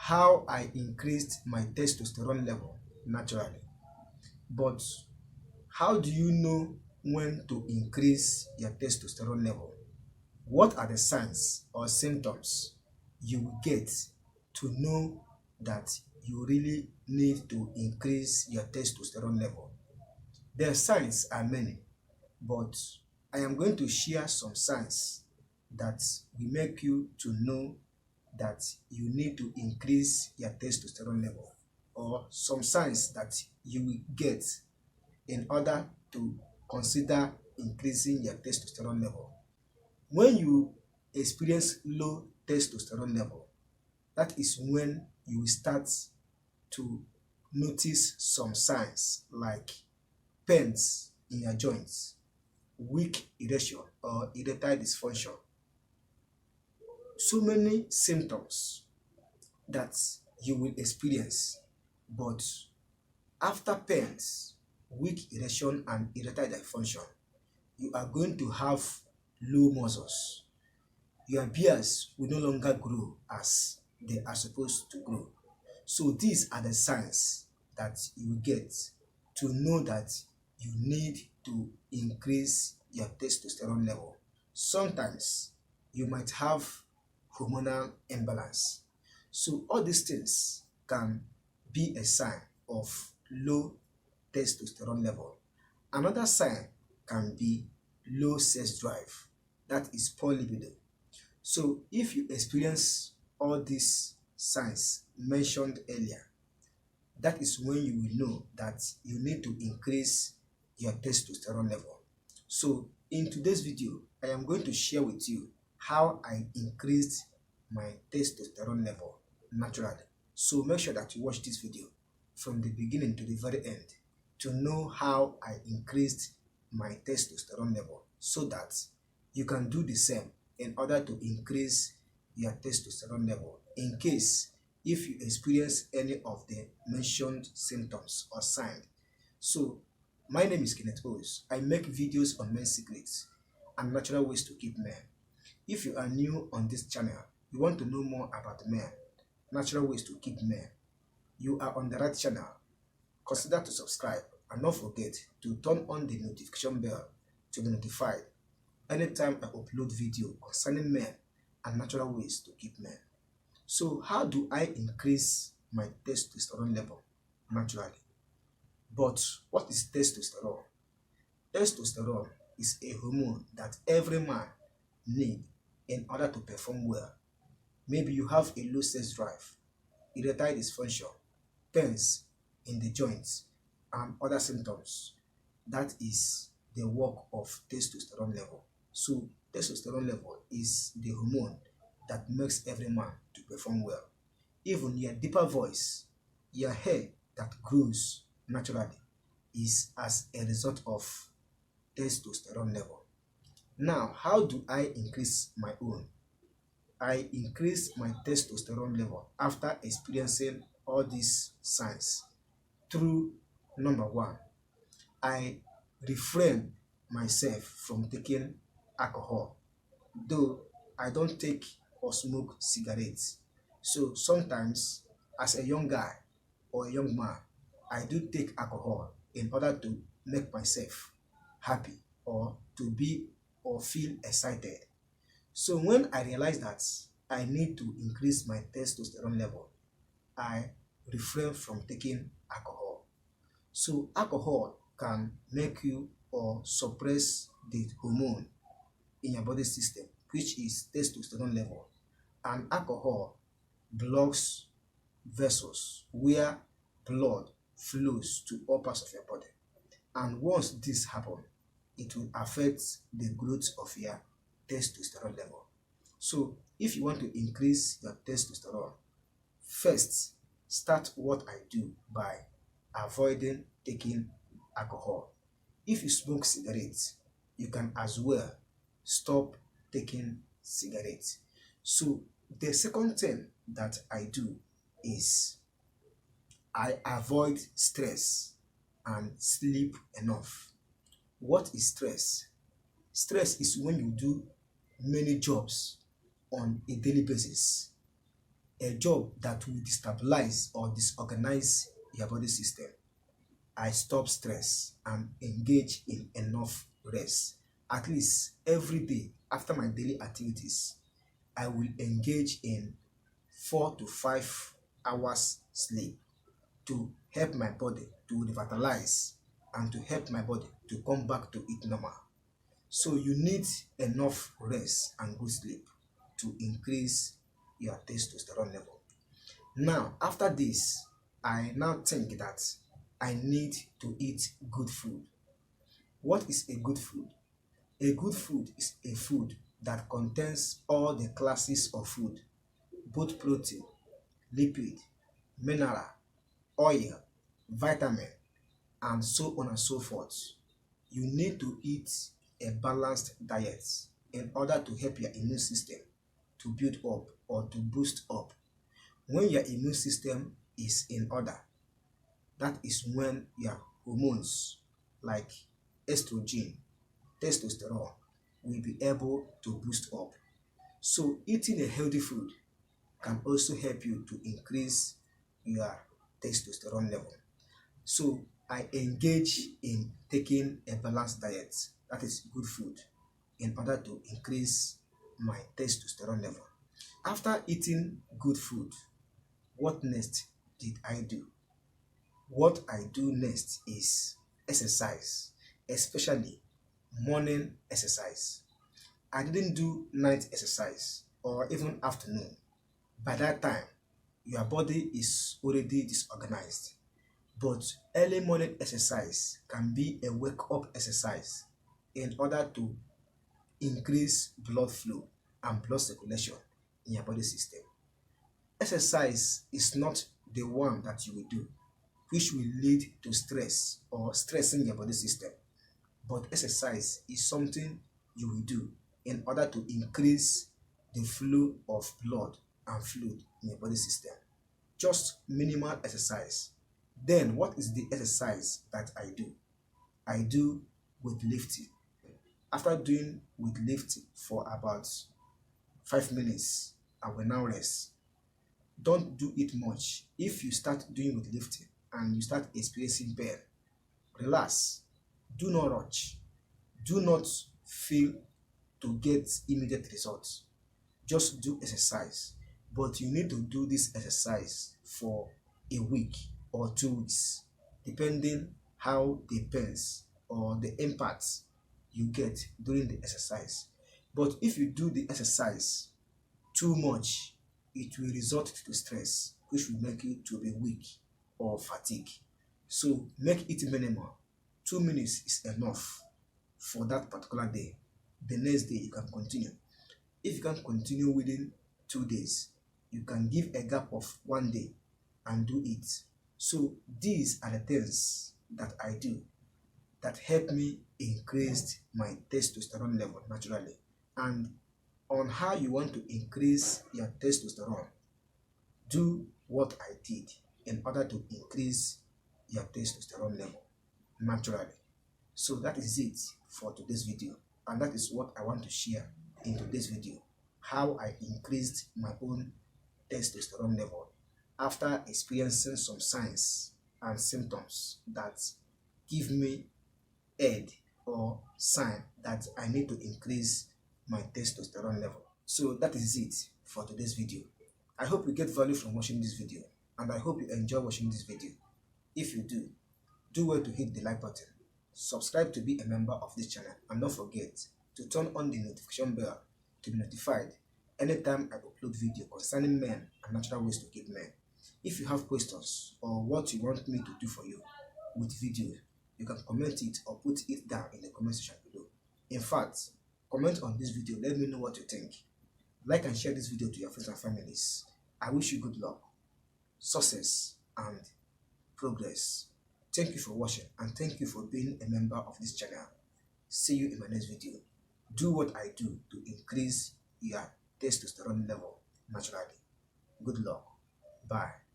how I increased my testosterone level naturally. But how do you know when to increase your testosterone level? What are the signs or symptoms you will get to know that you really need to increase your testosterone level? The signs are many, but I am going to share some signs that will make you to know that you need to increase your testosterone level, or some signs that you will get in order to consider increasing your testosterone level. When you experience low testosterone level, that is when you will start to notice some signs like pains in your joints, weak erection or erectile dysfunction. So many symptoms that you will experience, but after pains, weak erection and erectile dysfunction, you are going to have low muscles. Your beards will no longer grow as they are supposed to grow. So these are the signs that you get to know that you need to increase your testosterone level. Sometimes you might have hormonal imbalance. So all these things can be a sign of low testosterone level. Another sign can be low sex drive, that is poor libido. So if you experience all these signs mentioned earlier, that is when you will know that you need to increase your testosterone level. So in today's video, I am going to share with you how I increased my testosterone level naturally. So make sure that you watch this video from the beginning to the very end to know how I increased my testosterone level, so that you can do the same in order to increase your testosterone level in case if you experience any of the mentioned symptoms or signs. So my name is Kenneth Os. I make videos on men's secrets and natural ways to keep men. If you are new on this channel, you want to know more about men, natural ways to keep men, you are on the right channel. Consider to subscribe and don't forget to turn on the notification bell to be notified anytime I upload video concerning men and natural ways to keep men. So how do I increase my testosterone level naturally? But what is testosterone? Testosterone is a hormone that every man needs in order to perform well. Maybe you have a low sex drive, erectile dysfunction, pains in the joints, and other symptoms. That is the work of testosterone level. So testosterone level is the hormone that makes every man to perform well. Even your deeper voice, your hair that grows naturally is as a result of testosterone level. Now, how do I increase my own? I increase my testosterone level after experiencing all these signs through number one, I refrain myself from taking alcohol, though I don't take or smoke cigarettes. So sometimes as a young guy or a young man, I do take alcohol in order to make myself happy or to be or feel excited. So when I realize that I need to increase my testosterone level, I refrain from taking alcohol. So alcohol can make you or suppress the hormone in your body system, which is testosterone level. And alcohol blocks vessels where blood flows to all parts of your body. And once this happens, it will affect the growth of your testosterone level. So if you want to increase your testosterone, first start what I do by avoiding taking alcohol. If you smoke cigarettes, you can as well stop taking cigarettes. So the second thing that I do is I avoid stress and sleep enough. What is stress? Stress is when you do many jobs on a daily basis. a job that will destabilize or disorganize your body system, I stop stress and engage in enough rest. At least every day after my daily activities, I will engage in 4 to 5 hours sleep to help my body to revitalize and to help my body to come back to it normal. So you need enough rest and good sleep to increase your testosterone level. Now, after this, I now think that I need to eat good food. What is a good food? A good food is a food that contains all the classes of food, both protein, lipid, mineral, oil, vitamin, and so on and so forth. You need to eat a balanced diet in order to help your immune system to build up or to boost up. When your immune system is in order, that is when your hormones like estrogen, testosterone will be able to boost up. So eating a healthy food can also help you to increase your testosterone level. So I engage in taking a balanced diet, that is good food, in order to increase my testosterone level. After eating good food, what next did I do? What I do next is exercise, especially morning exercise. I didn't do night exercise or even afternoon. By that time, your body is already disorganized. But early morning exercise can be a wake-up exercise in order to increase blood flow and blood circulation in your body system. Exercise is not the one that you will do which will lead to stress or stressing your body system. But exercise is something you will do in order to increase the flow of blood and fluid in your body system. Just minimal exercise. Then what is the exercise that I do? I do weightlifting. After doing weightlifting for about 5 minutes, I will now rest. Don't do it much. If you start doing weightlifting and you start experiencing pain, relax. Do not rush. Do not feel to get immediate results. Just do exercise. But you need to do this exercise for a week or 2 weeks, depending how the pains or the impacts you get during the exercise. But if you do the exercise too much, it will result to stress, which will make you to be weak or fatigue. So make it minimal. 2 minutes is enough for that particular day. The next day you can continue. If you can continue within 2 days, you can give a gap of 1 day and do it. So these are the things that I do that help me increase my testosterone level naturally. And on how you want to increase your testosterone, do what I did in order to increase your testosterone level naturally. So that is it for today's video, and that is what I want to share in today's video: how I increased my own testosterone level after experiencing some signs and symptoms that give me aid or sign that I need to increase my testosterone level. So that is it for today's video. I hope you get value from watching this video, and I hope you enjoy watching this video. If you do, do well to hit the like button, subscribe to be a member of this channel, and don't forget to turn on the notification bell to be notified anytime I upload video concerning men and natural ways to keep men. If you have questions or what you want me to do for you with video, you can comment it or put it down in the comment section below. In fact, comment on this video, let me know what you think. Like and share this video to your friends and families. I wish you good luck, success, and progress. Thank you for watching, and thank you for being a member of this channel. See you in my next video. Do what I do to increase your testosterone level naturally. Good luck. Bye.